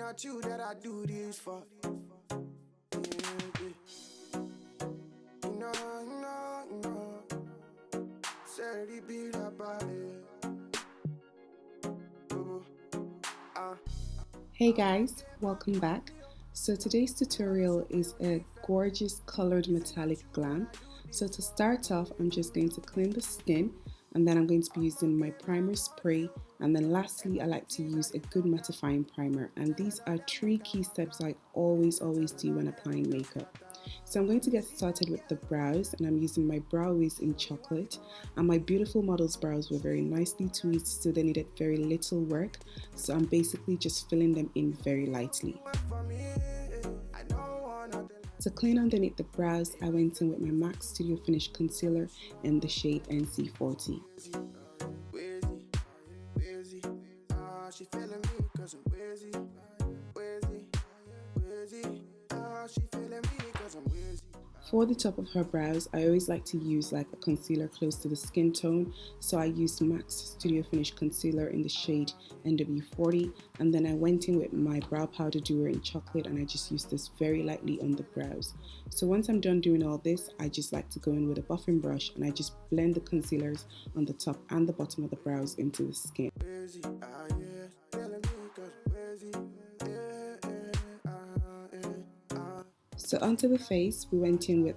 not you that I do this for. Hey guys, welcome back. So today's tutorial is a gorgeous colored metallic glam. So to start off, I'm just going to clean the skin, and then I'm going to be using my primer spray, and then lastly I like to use a good mattifying primer, and these are 3 key steps I always do when applying makeup. So I'm going to get started with the brows, and I'm using my brow wiz in chocolate, and my beautiful model's brows were very nicely tweezed, so they needed very little work, so I'm basically just filling them in very lightly. To clean underneath the brows, I went in with my MAC Studio Finish Concealer in the shade NC40. For the top of her brows, I always like to use like a concealer close to the skin tone, so I used MAC Studio Finish Concealer in the shade NW40, and then I went in with my brow powder doer in chocolate, and I just used this very lightly on the brows. So once I'm done doing all this, I just like to go in with a buffing brush, and I just blend the concealers on the top and the bottom of the brows into the skin. So onto the face, we went in with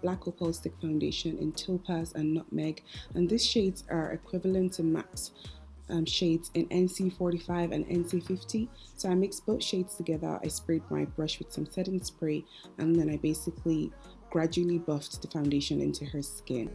Black Opal Stick Foundation in Topaz and Nutmeg, and these shades are equivalent to MAC's shades in NC45 and NC50. So I mixed both shades together, I sprayed my brush with some setting spray, and then I basically gradually buffed the foundation into her skin.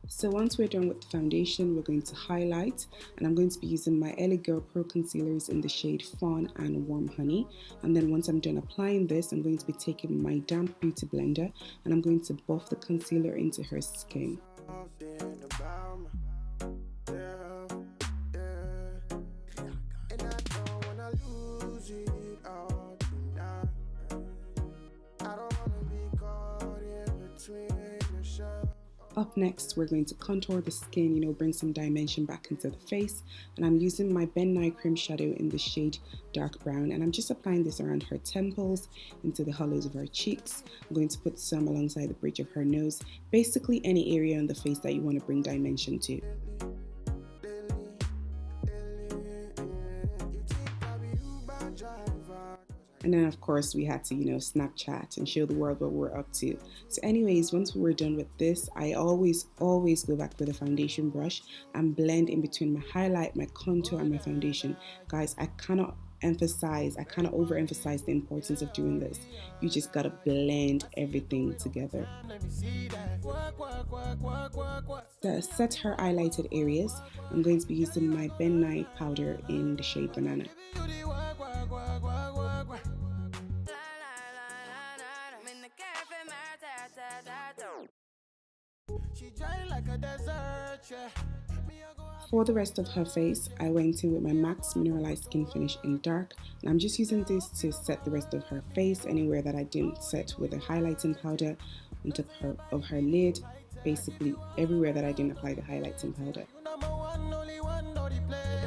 So once we're done with the foundation, we're going to highlight, and I'm going to be using my LA Girl Pro Concealers in the shade Fawn Warm Honey. And then once I'm done applying this, I'm going to be taking my damp beauty blender, and I'm going to buff the concealer into her skin. Up next, we're going to contour the skin, bring some dimension back into the face, and I'm using my NYE Cream shadow in the shade Dark Brown, and I'm just applying this around her temples, into the hollows of her cheeks. I'm going to put some alongside the bridge of her nose, basically any area on the face that you want to bring dimension to. And then of course we had to, Snapchat and show the world what we're up to. So anyways, once we were done with this, I always go back with a foundation brush and blend in between my highlight, my contour, and my foundation. Guys, I cannot overemphasize the importance of doing this. You just gotta blend everything together. To set her highlighted areas, I'm going to be using my Nye powder in the shade Banana. For the rest of her face, I went in with my MAC Miniralise Skin finish in dark, and I'm just using this to set the rest of her face anywhere that I didn't set with a highlighting powder on top of her lid, basically everywhere that I didn't apply the highlighting powder.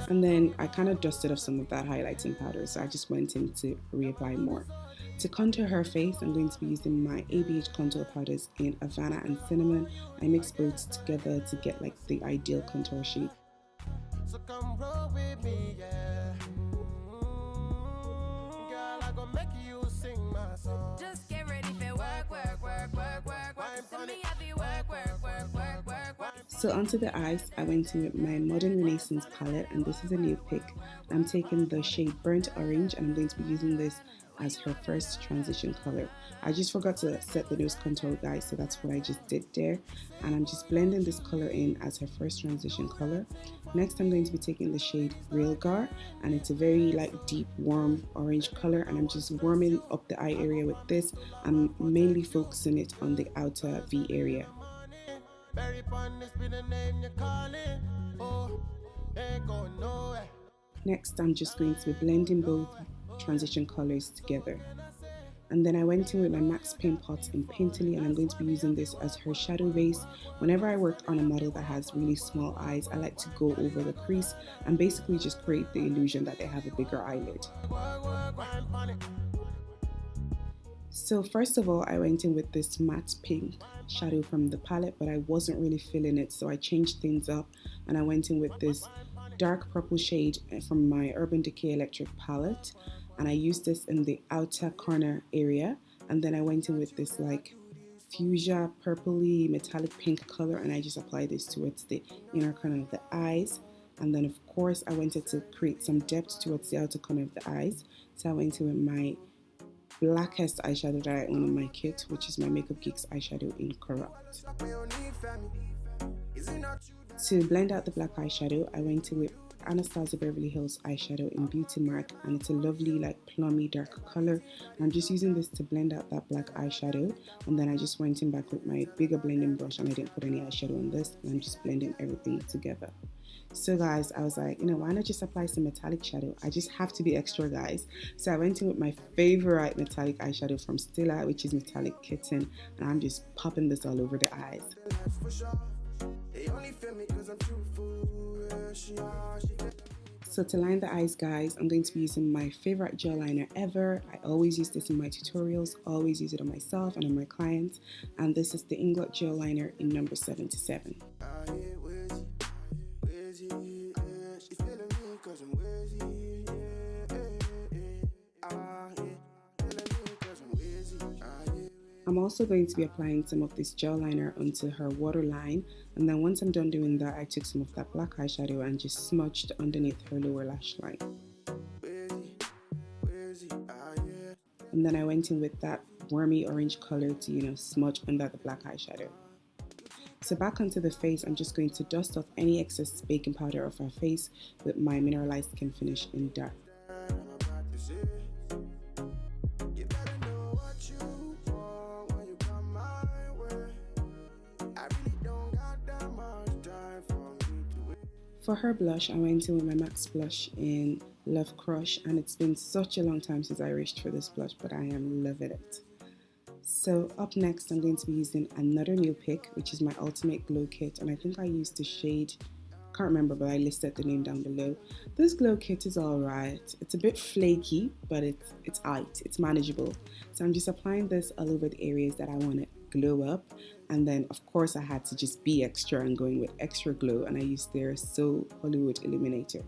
And then I kind of dusted off some of that highlighting powder, so I just went in to reapply more. To contour her face, I'm going to be using my ABH Contour powders in Havana and Cinammon. I mix both together to get like the ideal contour shape. So come roll with me, yeah. Girl, I gon' make you sing my song. Just get ready for work. So onto the eyes, I went in with my Modern Renaissance palette, and this is a new pick. I'm taking the shade Burnt Orange, and I'm going to be using this as her first transition color. I just forgot to set the nose contour, guys, so that's what I just did there, and I'm just blending this color in as her first transition color. Next, I'm going to be taking the shade Realgar, and it's a very deep warm orange color, and I'm just warming up the eye area with this. I'm mainly focusing it on the outer V area. Next, I'm just going to be blending both transition colors together. And then I went in with my Max Paint Pot in Painterly, and I'm going to be using this as her shadow base. Whenever I work on a model that has really small eyes, I like to go over the crease and basically just create the illusion that they have a bigger eyelid. So first of all, I went in with this matte pink shadow from the palette, but I wasn't really feeling it, so I changed things up and I went in with this dark purple shade from my Urban Decay Electric palette, and I used this in the outer corner area, and then I went in with this like fuchsia purpley metallic pink color, and I just applied this towards the inner corner of the eyes. And then of course I wanted to create some depth towards the outer corner of the eyes, so I went in with my blackest eyeshadow that I own in my kit, which is my Makeup Geeks eyeshadow in Corrupt. To blend out the black eyeshadow, I went in with Anastasia Beverly Hills eyeshadow in Beauty Mark, and it's a lovely like plummy dark color. I'm just using this to blend out that black eyeshadow, and then I just went in back with my bigger blending brush and I didn't put any eyeshadow on this, and I'm just blending everything together. So guys, I was like, why not just apply some metallic shadow? I just have to be extra, guys. So I went in with my favorite metallic eyeshadow from Suliat, which is Metallic Kitten, and I'm just popping this all over the eyes. So to line the eyes, guys, I'm going to be using my favorite gel liner ever. I always use this in my tutorials, always use it on myself and on my clients, and this is the Inglot gel liner in number 77. I'm also going to be applying some of this gel liner onto her waterline, and then once I'm done doing that, I took some of that black eyeshadow and just smudged underneath her lower lash line. And then I went in with that wormy orange color to, smudge under the black eyeshadow. So back onto the face, I'm just going to dust off any excess baking powder off her face with my Miniralise Skin finish in dark. For her blush, I went in with my MAC blush in Lovecrush, and it's been such a long time since I reached for this blush, but I am loving it. So up next, I'm going to be using another new pick, which is my Ultimate Glow Kit, and I think I used the shade, can't remember, but I listed the name down below. This glow kit is alright. It's a bit flaky, but it's alright, it's manageable. So I'm just applying this all over the areas that I want to glow up, and then of course I had to just be extra and going with extra glow, and I used their So Hollywood Illuminator.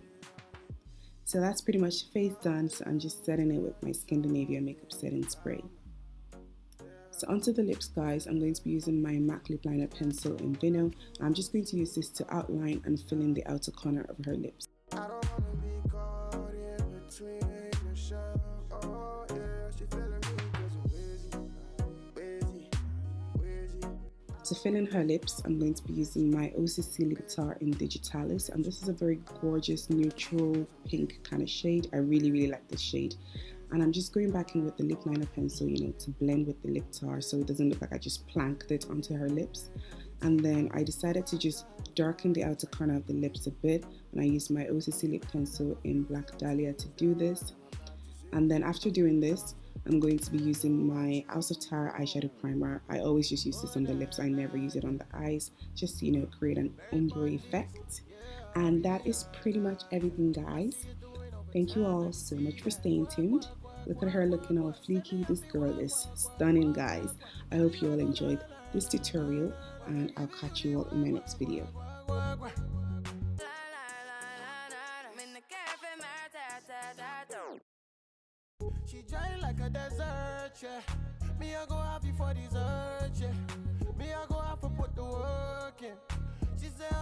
So that's pretty much face done, so I'm just setting it with my Skindinavia Makeup Setting spray. So onto the lips, guys, I'm going to be using my MAC Lip Liner pencil in Vino. I'm just going to use this to outline and fill in the outer corner of her lips. To fill in her lips, I'm going to be using my OCC Lip Tar Digitalis, and this is a very gorgeous neutral pink kind of shade. I really like this shade. And I'm just going back in with the lip liner pencil, to blend with the lip tar so it doesn't look like I just planked it onto her lips. And then I decided to just darken the outer corner of the lips a bit, and I used my OCC lip pencil in Black Dahlia to do this. And then after doing this, I'm going to be using my House of Tara eyeshadow primer. I always just use this on the lips, I never use it on the eyes, just to create an ombre effect. And that is pretty much everything, guys. Thank you all so much for staying tuned. Look at her looking all fleeky. This girl is stunning, guys. I hope you all enjoyed this tutorial, and I'll catch you all in my next video. She dry like a desert, yeah. Me I go happy for dessert, yeah. Me I go have to put the work in. She say